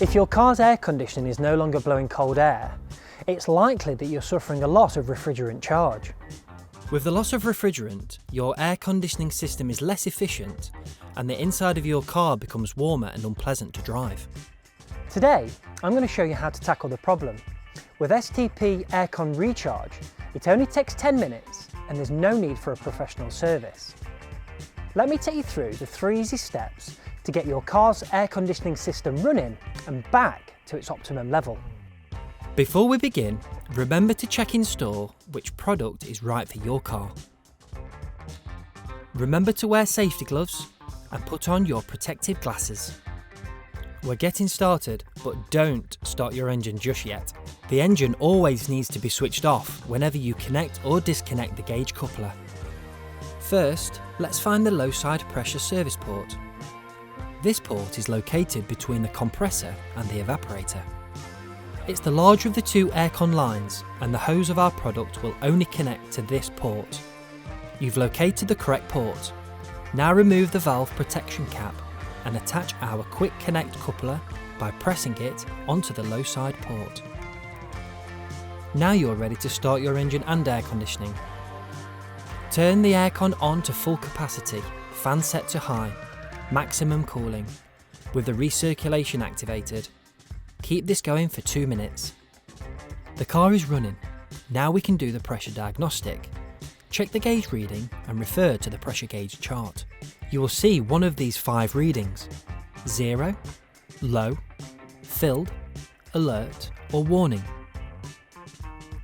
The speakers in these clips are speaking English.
If your car's air conditioning is no longer blowing cold air, it's likely that you're suffering a loss of refrigerant charge. With the loss of refrigerant, your air conditioning system is less efficient and the inside of your car becomes warmer and unpleasant to drive. Today, I'm going to show you how to tackle the problem. With STP Air-Con Recharge, it only takes 10 minutes and there's no need for a professional service. Let me take you through the 3 easy steps to get your car's air conditioning system running and back to its optimum level. Before we begin, remember to check in store which product is right for your car. Remember to wear safety gloves and put on your protective glasses. We're getting started, but don't start your engine just yet. The engine always needs to be switched off whenever you connect or disconnect the gauge coupler. First, let's find the low side pressure service port. This port is located between the compressor and the evaporator. It's the larger of the 2 air-con lines, and the hose of our product will only connect to this port. You've located the correct port. Now remove the valve protection cap and attach our quick connect coupler by pressing it onto the low side port. Now you're ready to start your engine and air conditioning. Turn the aircon on to full capacity, fan set to high, maximum cooling, with the recirculation activated. Keep this going for 2 minutes. The car is running. Now we can do the pressure diagnostic. Check the gauge reading and refer to the pressure gauge chart. You will see one of these 5 readings: 0, low, filled, alert, or warning.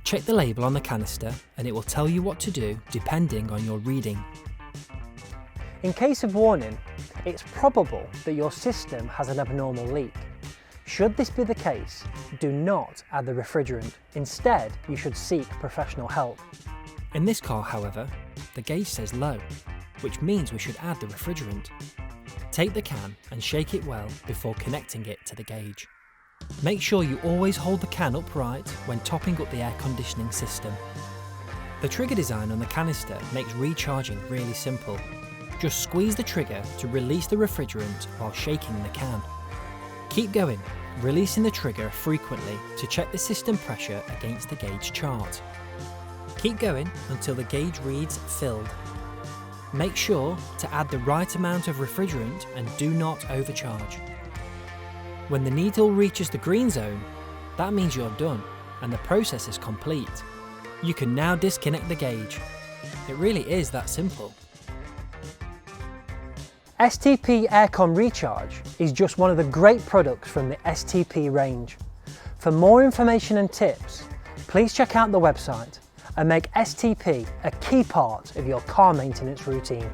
Check the label on the canister and it will tell you what to do depending on your reading. In case of warning, it's probable that your system has an abnormal leak. Should this be the case, do not add the refrigerant. Instead, you should seek professional help. In this car, however, the gauge says low, which means we should add the refrigerant. Take the can and shake it well before connecting it to the gauge. Make sure you always hold the can upright when topping up the air conditioning system. The trigger design on the canister makes recharging really simple. Just squeeze the trigger to release the refrigerant while shaking the can. Keep going, releasing the trigger frequently to check the system pressure against the gauge chart. Keep going until the gauge reads filled. Make sure to add the right amount of refrigerant and do not overcharge. When the needle reaches the green zone, that means you're done and the process is complete. You can now disconnect the gauge. It really is that simple. STP Air-Con Recharge is just one of the great products from the STP range. For more information and tips, please check out the website and make STP a key part of your car maintenance routine.